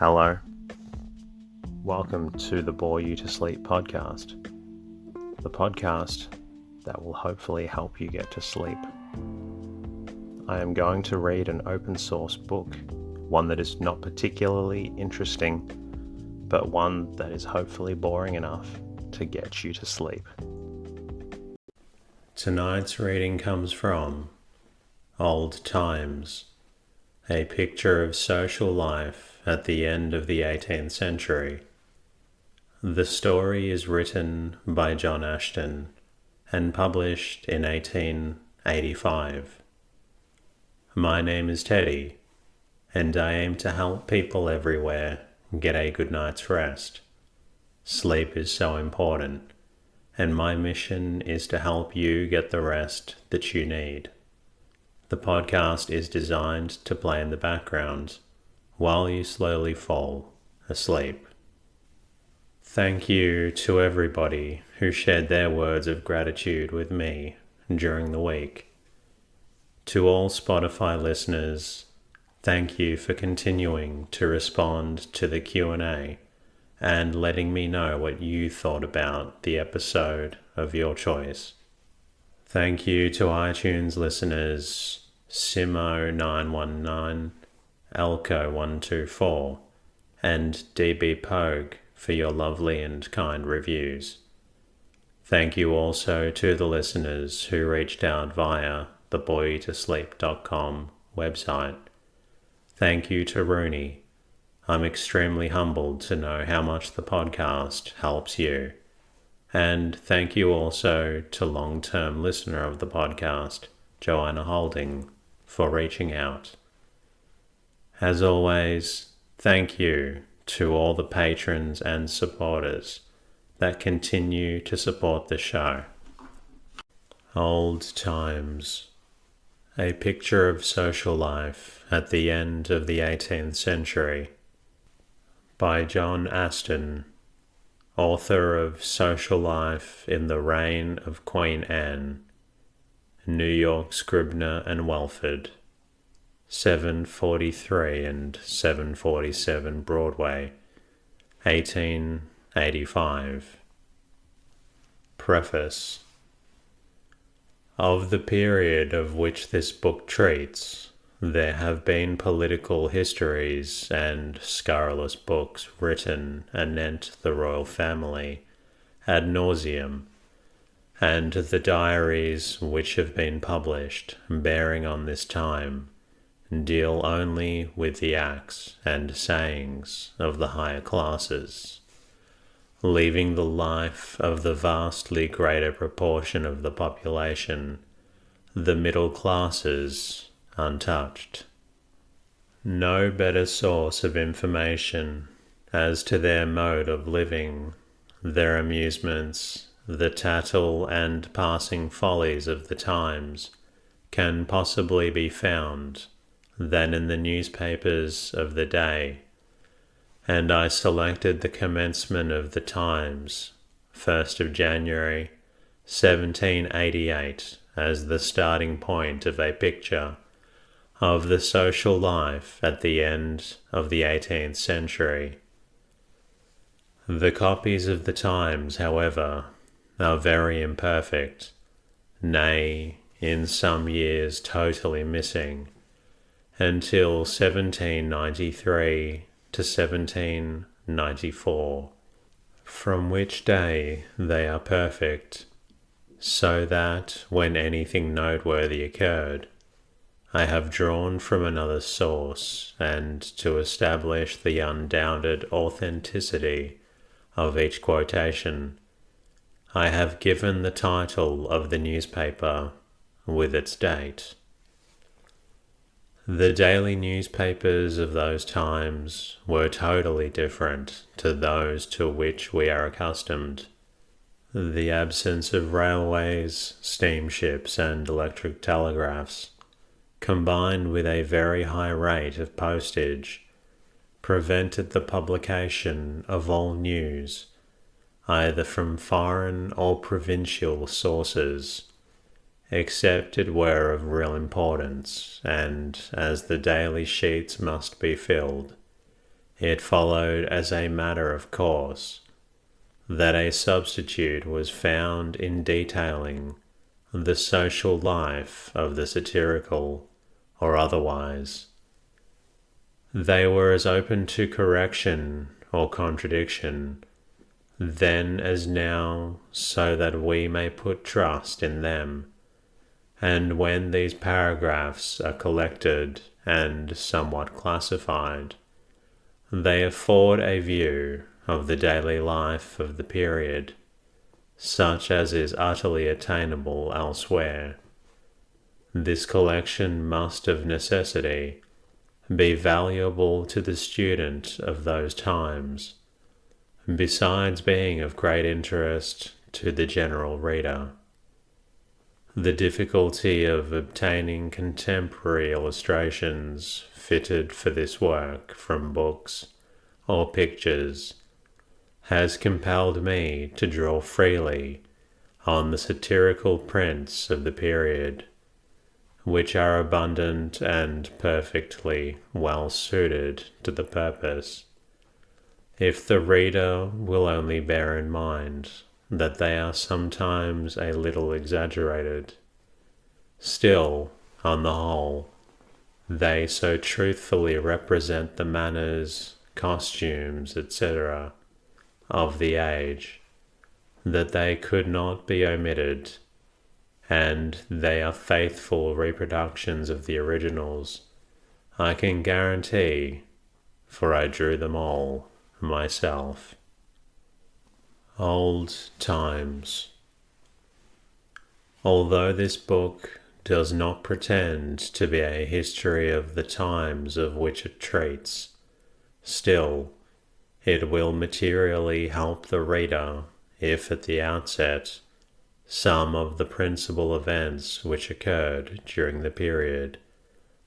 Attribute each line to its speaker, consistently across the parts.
Speaker 1: Hello. Welcome to the Bore You to Sleep podcast. The podcast that will hopefully help you get to sleep. I am going to read an open source book, one that is not particularly interesting, but one that is hopefully boring enough to get you to sleep. Tonight's reading comes from Old Times, a picture of social life at the end of the 18th century. The story is written by John Ashton and published in 1885. My name is Teddy, and I aim to help people everywhere get a good night's rest. Sleep is so important, and my mission is to help you get the rest that you need. The podcast is designed to play in the background while you slowly fall asleep. Thank you to everybody who shared their words of gratitude with me during the week. To all Spotify listeners, thank you for continuing to respond to the Q&A and letting me know what you thought about the episode of your choice. Thank you to iTunes listeners Simo919, Elko124, and DB Pogue for your lovely and kind reviews. Thank you also to the listeners who reached out via the boreyoutosleep.com website. Thank you to Rooney. I'm extremely humbled to know how much the podcast helps you. And thank you also to long-term listener of the podcast, Joanna Holding, for reaching out. As always, thank you to all the patrons and supporters that continue to support the show. Old Times, a picture of social life at the end of the 18th century, by John Ashton, author of Social Life in the Reign of Queen Anne, New York Scribner and Welford, 743 and 747 Broadway, 1885. Preface. Of the period of which this book treats, there have been political histories and scurrilous books written anent the royal family ad nauseam, and the diaries which have been published bearing on this time deal only with the acts and sayings of the higher classes, leaving the life of the vastly greater proportion of the population, the middle classes, untouched. No better source of information as to their mode of living, their amusements, the tattle and passing follies of the times can possibly be found than in the newspapers of the day, and I selected the commencement of the Times, 1st of January, 1788, as the starting point of a picture of the social life at the end of the 18th century. The copies of the Times, however, are very imperfect, nay, in some years totally missing, until 1793 to 1794, from which day they are perfect, so that when anything noteworthy occurred, I have drawn from another source, and to establish the undoubted authenticity of each quotation, I have given the title of the newspaper with its date. The daily newspapers of those times were totally different to those to which we are accustomed. The absence of railways, steamships, and electric telegraphs, combined with a very high rate of postage, prevented the publication of all news, either from foreign or provincial sources, except it were of real importance, and as the daily sheets must be filled, it followed as a matter of course that a substitute was found in detailing the social life of the satirical or otherwise. They were as open to correction or contradiction then as now, so that we may put trust in them. And when these paragraphs are collected and somewhat classified, they afford a view of the daily life of the period, such as is utterly attainable elsewhere. This collection must of necessity be valuable to the student of those times, besides being of great interest to the general reader. The difficulty of obtaining contemporary illustrations fitted for this work from books or pictures has compelled me to draw freely on the satirical prints of the period, which are abundant and perfectly well suited to the purpose, if the reader will only bear in mind that they are sometimes a little exaggerated. Still, on the whole, they so truthfully represent the manners, costumes, etc. of the age, that they could not be omitted, and they are faithful reproductions of the originals, I can guarantee, for I drew them all myself. Old Times. Although this book does not pretend to be a history of the times of which it treats, still it will materially help the reader if at the outset some of the principal events which occurred during the period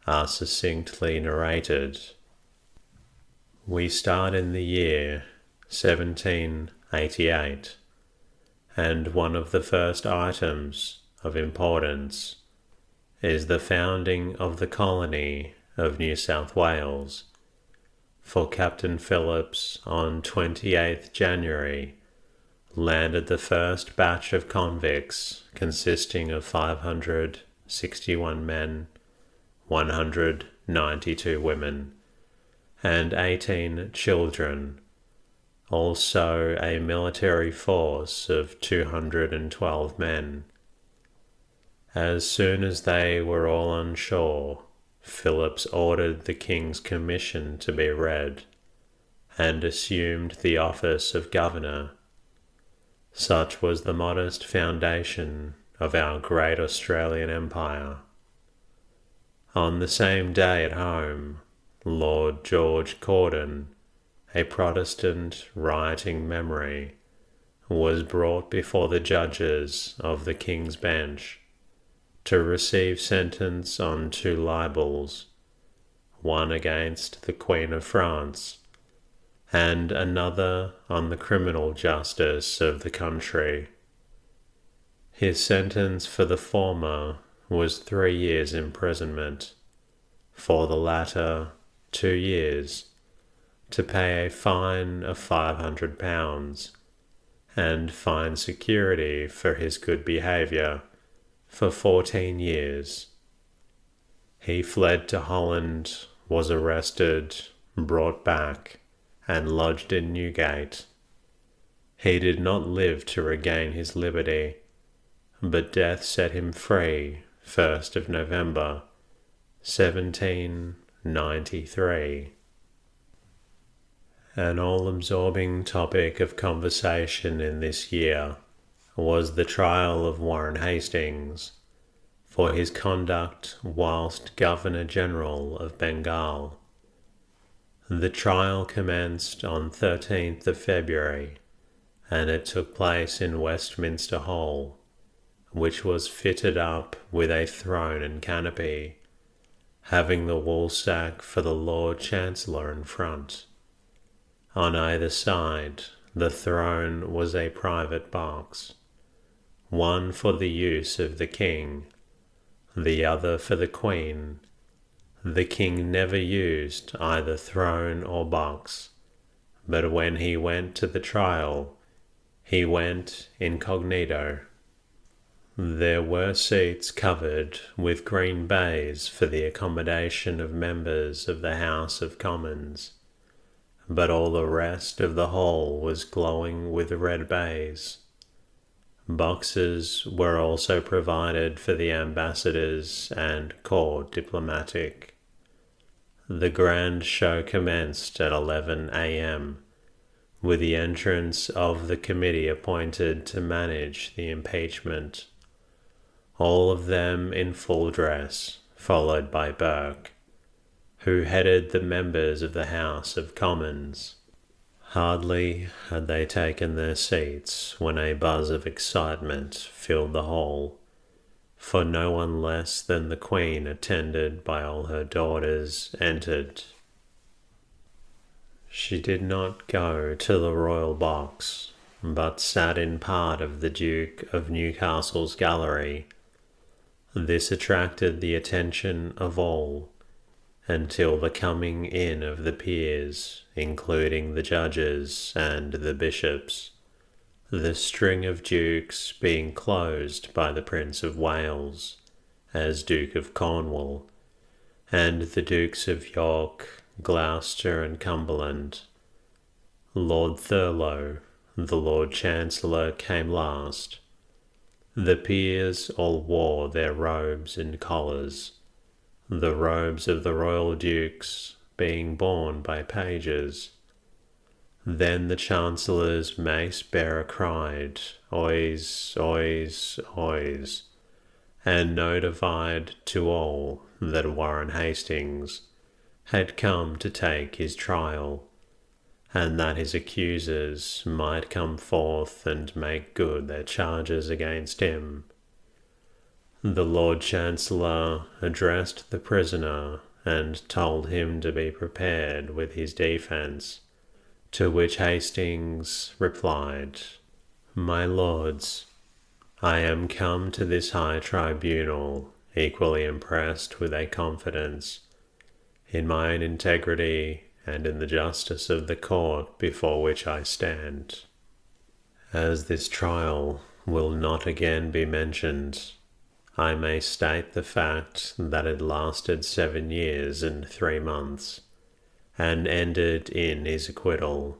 Speaker 1: are succinctly narrated. We start in the year 1788, and one of the first items of importance is the founding of the colony of New South Wales, for Captain Phillips on 28th January landed the first batch of convicts consisting of 561 men, 192 women, and 18 children, also a military force of 212 men. As soon as they were all on shore, Phillips ordered the King's commission to be read, and assumed the office of governor. Such was the modest foundation of our great Australian Empire. On the same day at home, Lord George Cordon, a Protestant rioting memory, was brought before the judges of the King's Bench to receive sentence on 2 libels, one against the Queen of France, and another on the criminal justice of the country. His sentence for the former was 3 years' imprisonment, for the latter 2 years, to pay a fine of £500, and fine security for his good behaviour for 14 years. He fled to Holland, was arrested, brought back, and lodged in Newgate. He did not live to regain his liberty, but death set him free 1st of November, 1793. An all-absorbing topic of conversation in this year was the trial of Warren Hastings for his conduct whilst Governor-General of Bengal. The trial commenced on 13th of February, and it took place in Westminster Hall, which was fitted up with a throne and canopy, having the woolsack for the Lord Chancellor in front. On either side, the throne was a private box, one for the use of the King, the other for the Queen, The king never used either throne or box, but when he went to the trial, he went incognito. There were seats covered with green baize for the accommodation of members of the House of Commons, but all the rest of the hall was glowing with red baize. Boxes were also provided for the ambassadors and corps diplomatic. The grand show commenced at 11 a.m. with the entrance of the committee appointed to manage the impeachment, all of them in full dress, followed by Burke, who headed the members of the House of Commons. Hardly had they taken their seats when a buzz of excitement filled the hall, for no one less than the Queen, attended by all her daughters, entered. She did not go to the royal box, but sat in part of the Duke of Newcastle's gallery. This attracted the attention of all, until the coming in of the peers, including the judges and the bishops, the string of dukes being closed by the Prince of Wales as Duke of Cornwall, and the Dukes of York, Gloucester and Cumberland. Lord Thurlow, the Lord Chancellor, came last. The peers all wore their robes and collars, the robes of the royal dukes being borne by pages. Then the Chancellor's mace-bearer cried, "Ois, ois, ois," and notified to all that Warren Hastings had come to take his trial, and that his accusers might come forth and make good their charges against him. The Lord Chancellor addressed the prisoner and told him to be prepared with his defence, to which Hastings replied, "My lords, I am come to this high tribunal equally impressed with a confidence in mine integrity and in the justice of the court before which I stand. As this trial will not again be mentioned, I may state the fact that it lasted 7 years and 3 months, and ended in his acquittal,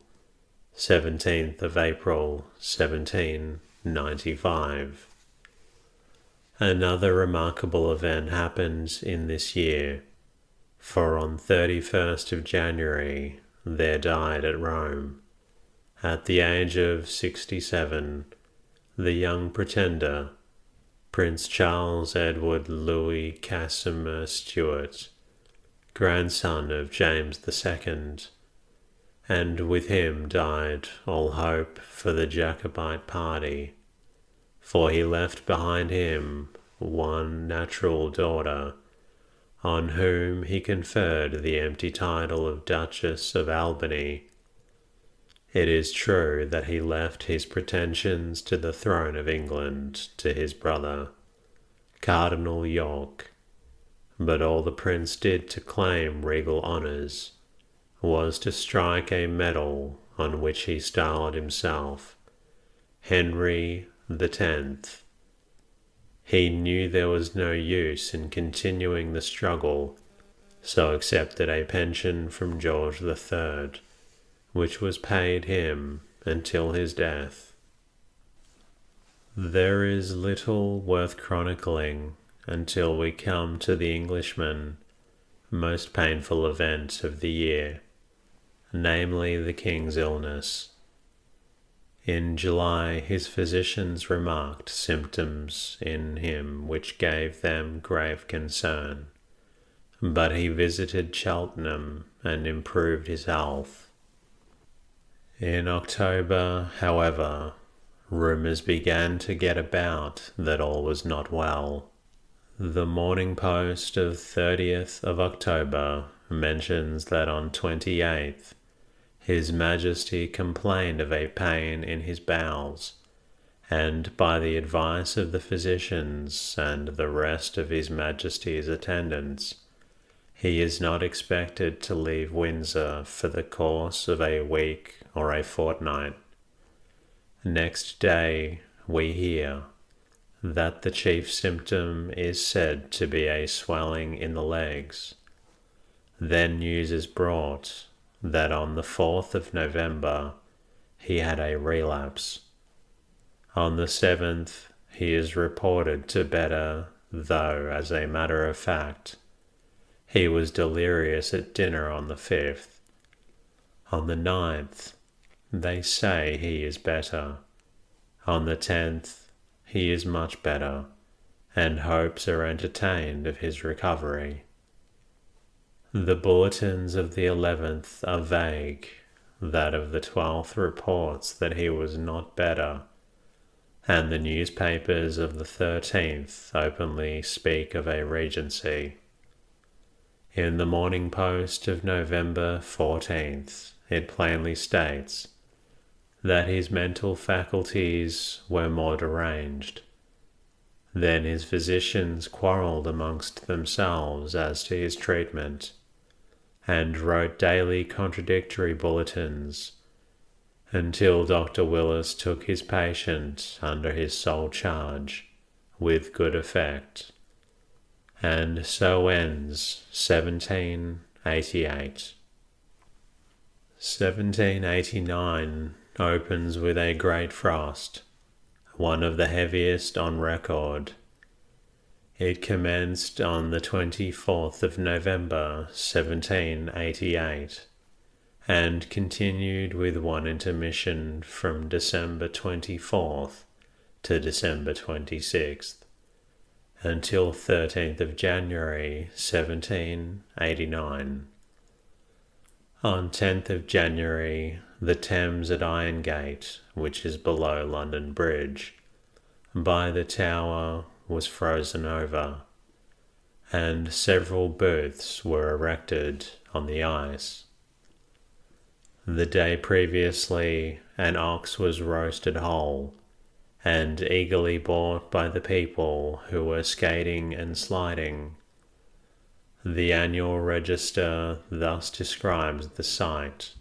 Speaker 1: 17th of April, 1795. Another remarkable event happened in this year, for on 31st of January there died at Rome, at the age of 67, the young pretender, Prince Charles Edward Louis Casimir Stuart, grandson of James II, and with him died all hope for the Jacobite party, for he left behind him one natural daughter, on whom he conferred the empty title of Duchess of Albany. It is true that he left his pretensions to the throne of England to his brother, Cardinal York, but all the prince did to claim regal honours was to strike a medal on which he styled himself Henry X. He knew there was no use in continuing the struggle, so accepted a pension from George III, which was paid him until his death. There is little worth chronicling until we come to the Englishman most painful event of the year, namely the king's illness. In July his physicians remarked symptoms in him which gave them grave concern, but he visited Cheltenham and improved his health. In October, however, rumours began to get about that all was not well. The Morning Post of 30th of October mentions that on 28th His Majesty complained of a pain in his bowels, and by the advice of the physicians and the rest of His Majesty's attendants, He is not expected to leave Windsor for the course of a week or a fortnight. Next day we hear that the chief symptom is said to be a swelling in the legs. Then news is brought that on the 4th of November he had a relapse. On the 7th he is reported to better, though, as a matter of fact, he was delirious at dinner on the 5th. On the 9th, they say he is better. On the 10th, he is much better, and hopes are entertained of his recovery. The bulletins of the 11th are vague. That of the 12th reports that he was not better, and the newspapers of the 13th openly speak of a regency. In the Morning Post of November 14th, it plainly states that his mental faculties were more deranged. Then his physicians quarrelled amongst themselves as to his treatment, and wrote daily contradictory bulletins, until Dr. Willis took his patient under his sole charge, with good effect. And so ends 1788. 1789 opens with a great frost, one of the heaviest on record. It commenced on the 24th of November 1788 and continued with one intermission from December 24th to December 26th until 13th of January 1789. On 10th of January, the Thames at Irongate, which is below London Bridge, by the Tower was frozen over, and several booths were erected on the ice. The day previously, an ox was roasted whole, and eagerly bought by the people who were skating and sliding. The annual register thus describes the sight.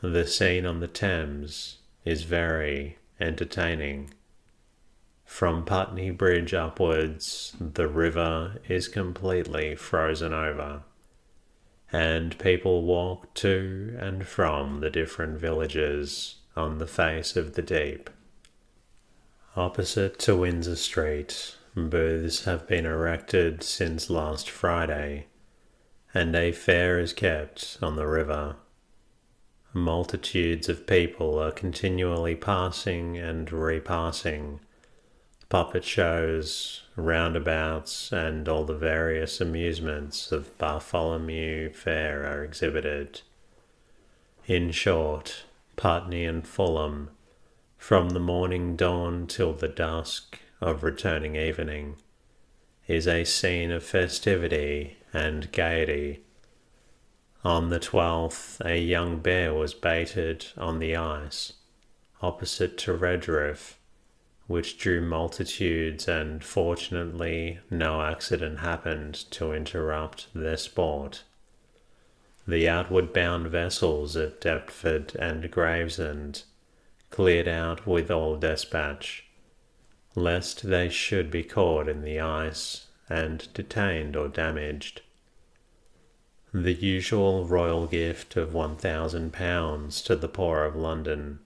Speaker 1: The scene on the Thames is very entertaining. From Putney Bridge upwards, the river is completely frozen over, and people walk to and from the different villages on the face of the deep. Opposite to Windsor Street, booths have been erected since last Friday, and a fair is kept on the river. Multitudes of people are continually passing and repassing. Puppet shows, roundabouts, and all the various amusements of Bartholomew Fair are exhibited. In short, Putney and Fulham, from the morning dawn till the dusk of returning evening, is a scene of festivity and gaiety. On the 12th, a young bear was baited on the ice, opposite to Redriff, which drew multitudes, and fortunately no accident happened to interrupt their sport. The outward bound vessels at Deptford and Gravesend cleared out with all despatch, lest they should be caught in the ice and detained or damaged. The usual royal gift of £1,000 to the poor of London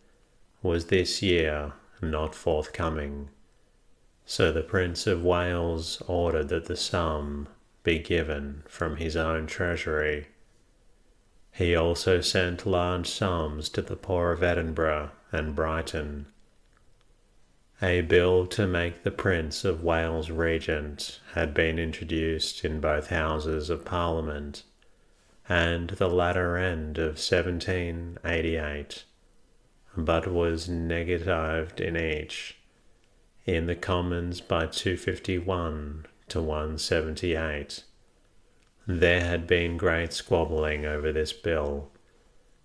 Speaker 1: was this year not forthcoming, so the Prince of Wales ordered that the sum be given from his own treasury. He also sent large sums to the poor of Edinburgh and Brighton. A bill to make the Prince of Wales regent had been introduced in both Houses of Parliament, and the latter end of 1788, but was negatived in each, in the Commons by 251 to 178. There had been great squabbling over this bill,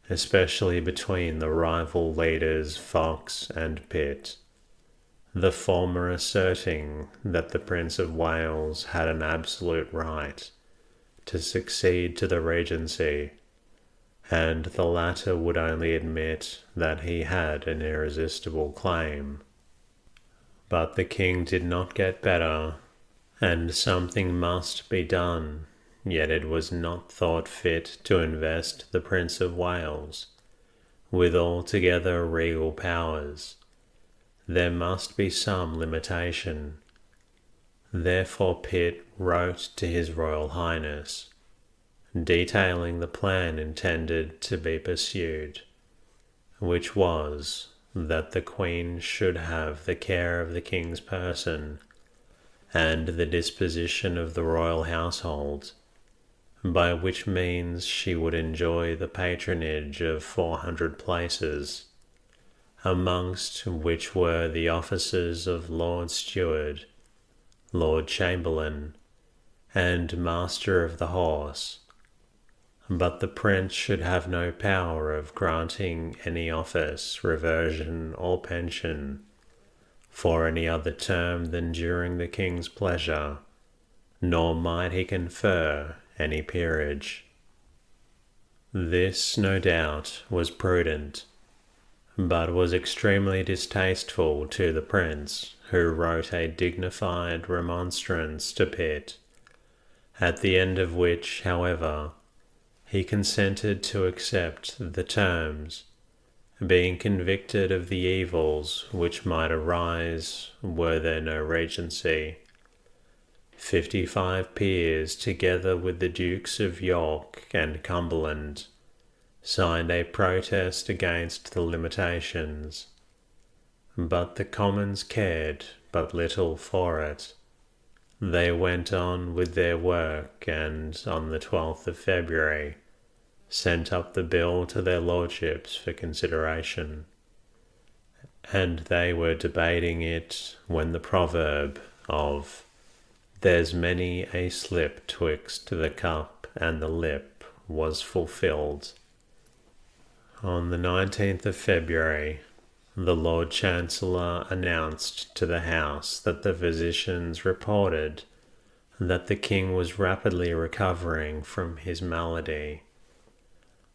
Speaker 1: especially between the rival leaders Fox and Pitt, the former asserting that the Prince of Wales had an absolute right to succeed to the regency, and the latter would only admit that he had an irresistible claim. But the king did not get better, and something must be done, yet it was not thought fit to invest the Prince of Wales with altogether regal powers. There must be some limitation. Therefore Pitt wrote to His Royal Highness, detailing the plan intended to be pursued, which was that the Queen should have the care of the King's person and the disposition of the royal household, by which means she would enjoy the patronage of 400 places, amongst which were the offices of Lord Steward, Lord Chamberlain, and Master of the Horse. But the Prince should have no power of granting any office, reversion, or pension for any other term than during the King's pleasure, nor might he confer any peerage. This, no doubt, was prudent, but was extremely distasteful to the Prince, who wrote a dignified remonstrance to Pitt, at the end of which, however, he consented to accept the terms, being convicted of the evils which might arise were there no regency. 55 peers, together with the Dukes of York and Cumberland, signed a protest against the limitations, but the Commons cared but little for it. They went on with their work, and on the 12th of February sent up the bill to their lordships for consideration, and they were debating it when the proverb of "There's many a slip twixt the cup and the lip" was fulfilled. On the 19th of February, the Lord Chancellor announced to the House that the physicians reported that the King was rapidly recovering from his malady.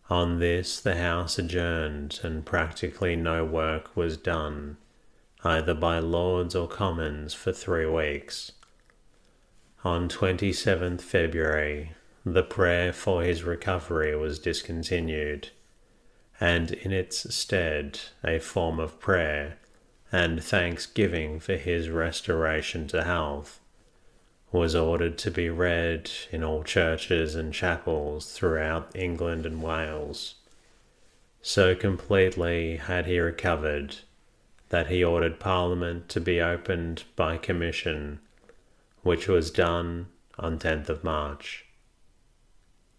Speaker 1: On this the House adjourned, and practically no work was done, either by Lords or Commons, for 3 weeks. On 27th February, the prayer for his recovery was discontinued, and in its stead a form of prayer and thanksgiving for his restoration to health was ordered to be read in all churches and chapels throughout England and Wales. So completely had he recovered that he ordered Parliament to be opened by commission, which was done on 10th of March.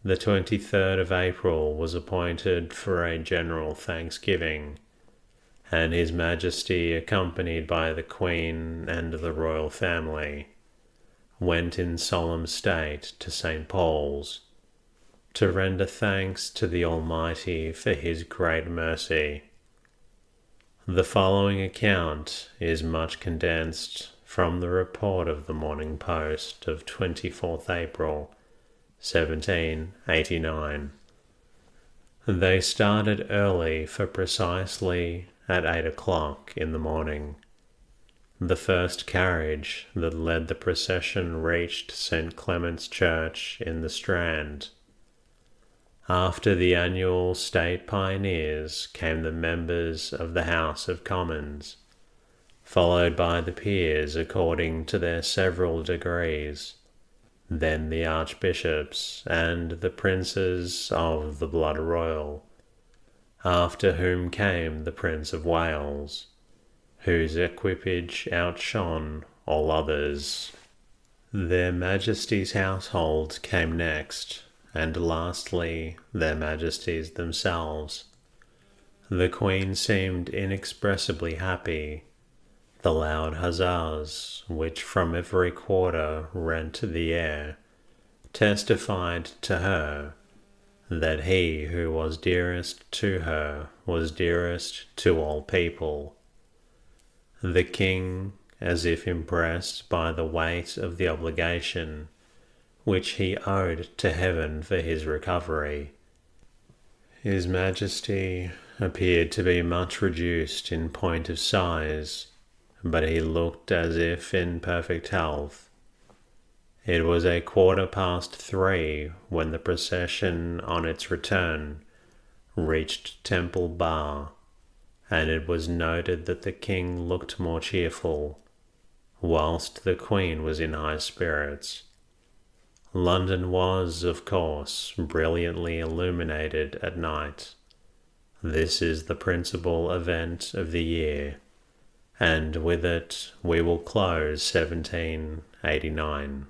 Speaker 1: The 23rd of April was appointed for a general thanksgiving, and His Majesty, accompanied by the Queen and the royal family, went in solemn state to St. Paul's, to render thanks to the Almighty for His great mercy. The following account is much condensed from the report of the Morning Post of 24th April, 1789. They started early for precisely at 8 o'clock in the morning. The first carriage that led the procession reached St. Clement's Church in the Strand. After the annual State Pioneers came the members of the House of Commons, followed by the peers according to their several degrees, then the archbishops and the princes of the blood royal, after whom came the Prince of Wales, whose equipage outshone all others. Their Majesties' household came next, and lastly their Majesties themselves. The Queen seemed inexpressibly happy. The loud huzzas, which from every quarter rent the air, testified to her that he who was dearest to her was dearest to all people. The King, as if impressed by the weight of the obligation, which he owed to heaven for his recovery. His Majesty appeared to be much reduced in point of size, but he looked as if in perfect health. It was 3:15 when the procession on its return reached Temple Bar, and it was noted that the king looked more cheerful, whilst the Queen was in high spirits. London was, of course, brilliantly illuminated at night. This is the principal event of the year, and with it we will close 1789.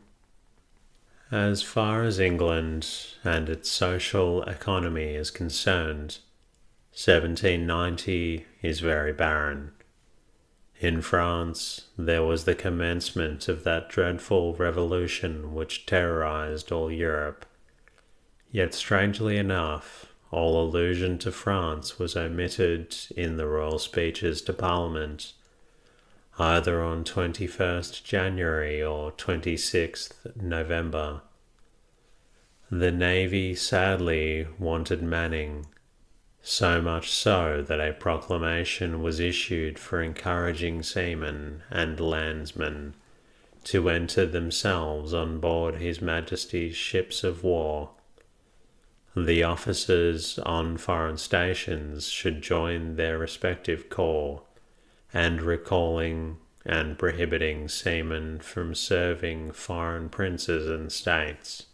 Speaker 1: As far as England and its social economy is concerned, 1790 is very barren. In France, there was the commencement of that dreadful revolution which terrorized all Europe. Yet, strangely enough, all allusion to France was omitted in the royal speeches to Parliament, either on 21st January or 26th November. The Navy sadly wanted manning, so much so that a proclamation was issued for encouraging seamen and landsmen to enter themselves on board His Majesty's ships of war. The officers on foreign stations should join their respective corps, and recalling and prohibiting seamen from serving foreign princes and states.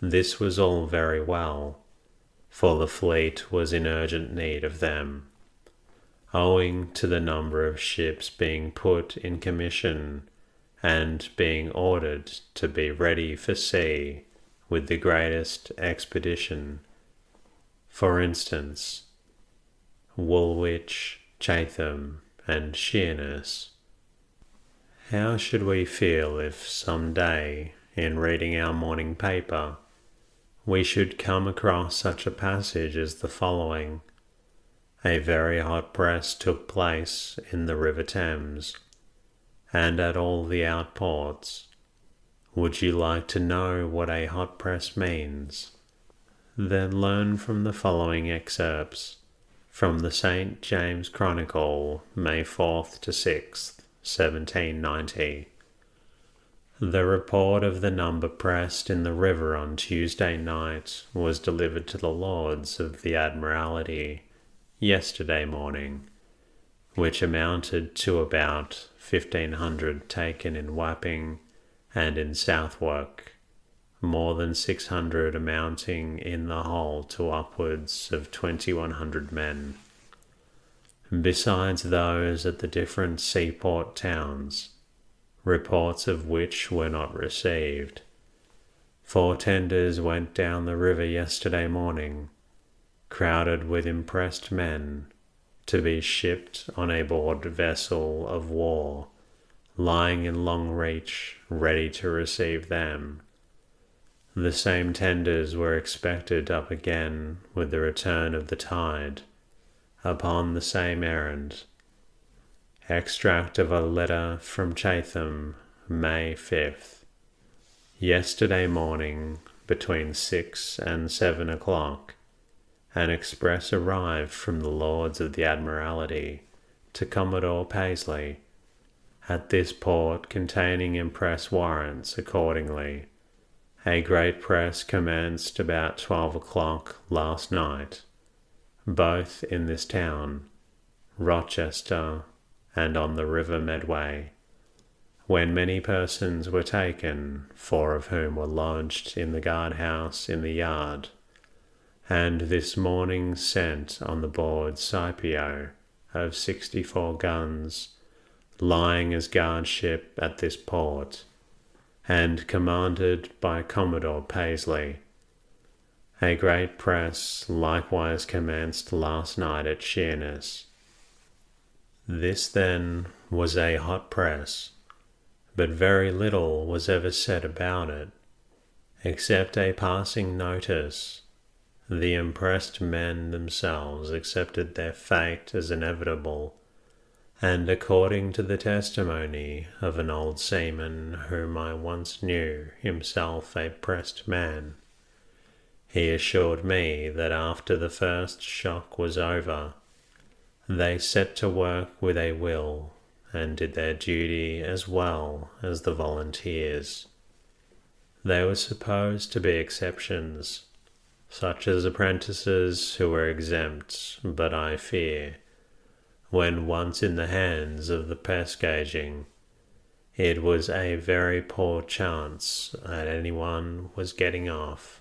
Speaker 1: This was all very well, for the fleet was in urgent need of them, owing to the number of ships being put in commission and being ordered to be ready for sea with the greatest expedition. For instance, Woolwich, Chatham, and Sheerness. How should we feel if some day, in reading our morning paper, we should come across such a passage as the following: "A very hot press took place in the River Thames, and at all the outports. Would you like to know what a hot press means? Then learn from the following excerpts from the St. James Chronicle, May 4th to 6th, 1790. The report of the number pressed in the river on Tuesday night was delivered to the Lords of the Admiralty yesterday morning, which amounted to about 1,500 taken in Wapping and in Southwark, more than 600 amounting in the whole to upwards of 2,100 men, besides those at the different seaport towns, reports of which were not received. 4 tenders went down the river yesterday morning, crowded with impressed men, to be shipped on a board vessel of war, lying in Long Reach, ready to receive them. The same tenders were expected up again with the return of the tide, upon the same errand. Extract of a letter from Chatham, May 5th. Yesterday morning, between 6 and 7 o'clock, an express arrived from the Lords of the Admiralty to Commodore Paisley, at this port containing impress warrants. Accordingly, a great press commenced about 12 o'clock last night, both in this town, Rochester, and on the River Medway, when many persons were taken, 4 of whom were lodged in the guardhouse in the yard, and this morning sent on the board Scipio of 64 guns, lying as guardship at this port, and commanded by Commodore Paisley. A great press likewise commenced last night at Sheerness. This then was a hot press, but very little was ever said about it, except a passing notice. The impressed men themselves accepted their fate as inevitable, And according to the testimony of an old seaman whom I once knew, himself a pressed man, he assured me that after the first shock was over, they set to work with a will and did their duty as well as the volunteers. They were supposed to be exceptions, such as apprentices who were exempt, but I fear, when once in the hands of the pescaging, it was a very poor chance that anyone was getting off.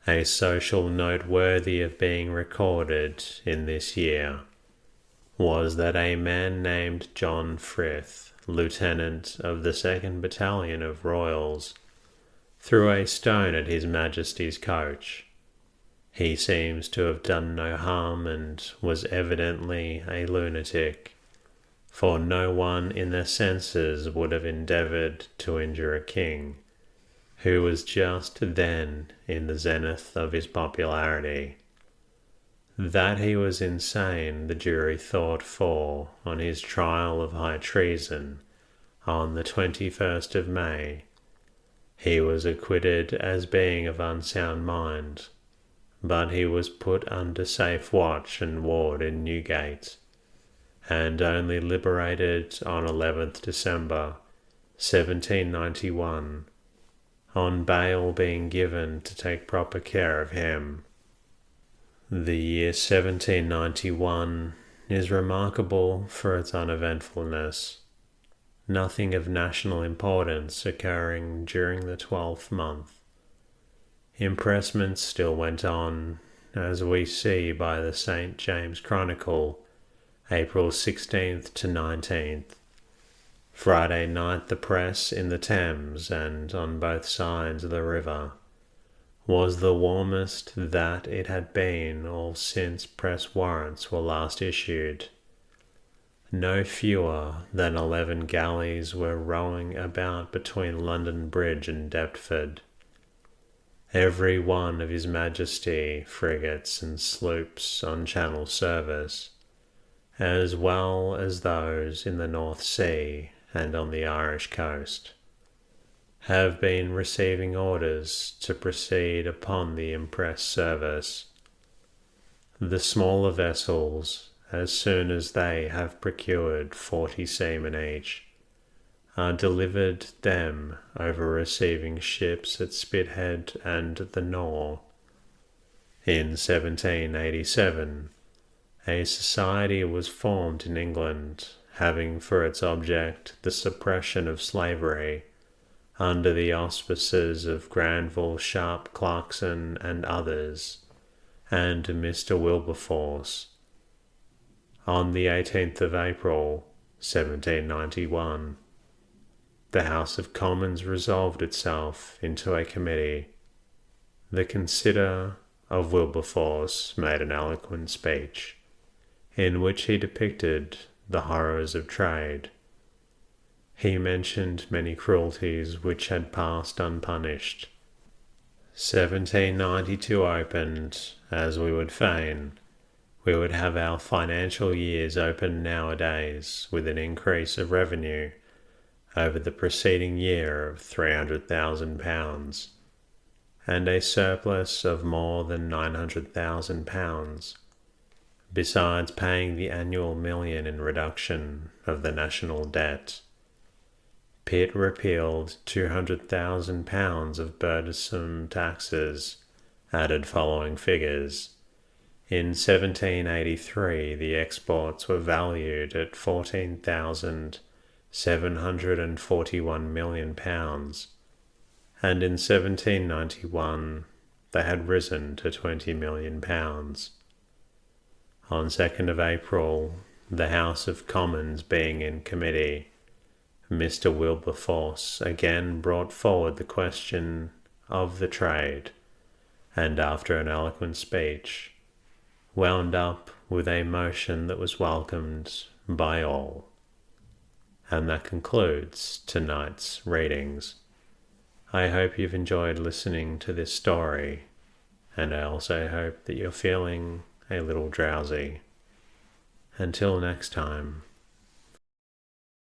Speaker 1: A social note worthy of being recorded in this year was that a man named John Frith, lieutenant of the 2nd Battalion of Royals, threw a stone at His Majesty's coach. He seems to have done no harm and was evidently a lunatic, for no one in their senses would have endeavoured to injure a king, who was just then in the zenith of his popularity. That he was insane the jury thought, for on his trial of high treason on the 21st of May, he was acquitted as being of unsound mind, but he was put under safe watch and ward in Newgate, and only liberated on 11th December 1791, on bail being given to take proper care of him. The year 1791 is remarkable for its uneventfulness, nothing of national importance occurring during the 12th month. Impressments still went on, as we see by the St. James Chronicle, April 16th to 19th. Friday night the press in the Thames and on both sides of the river was the warmest that it had been all since press warrants were last issued. No fewer than 11 galleys were rowing about between London Bridge and Deptford. Every one of His Majesty frigates and sloops on Channel service, as well as those in the North Sea and on the Irish coast, have been receiving orders to proceed upon the impress service. The smaller vessels, as soon as they have procured 40 seamen each, are delivered them over receiving ships at Spithead and the Nore. In 1787, a society was formed in England having for its object the suppression of slavery, under the auspices of Granville Sharp Clarkson and others, and Mr. Wilberforce. On the 18th of April, 1791, the House of Commons resolved itself into a committee. The consider of Wilberforce made an eloquent speech, in which he depicted the horrors of trade. He mentioned many cruelties which had passed unpunished. 1792 opened, as we would fain. We would have our financial years open nowadays with an increase of revenue over the preceding year of £300,000, and a surplus of more than £900,000, besides paying the annual million in reduction of the national debt. Pitt repealed £200,000 of burdensome taxes, added following figures. In 1783 the exports were valued at £14,741 million, and in 1791 they had risen to £20 million. On 2nd of April, the House of Commons being in committee, Mr. Wilberforce again brought forward the question of the trade, and after an eloquent speech, wound up with a motion that was welcomed by all. And that concludes tonight's readings. I hope you've enjoyed listening to this story, and I also hope that you're feeling a little drowsy. Until next time.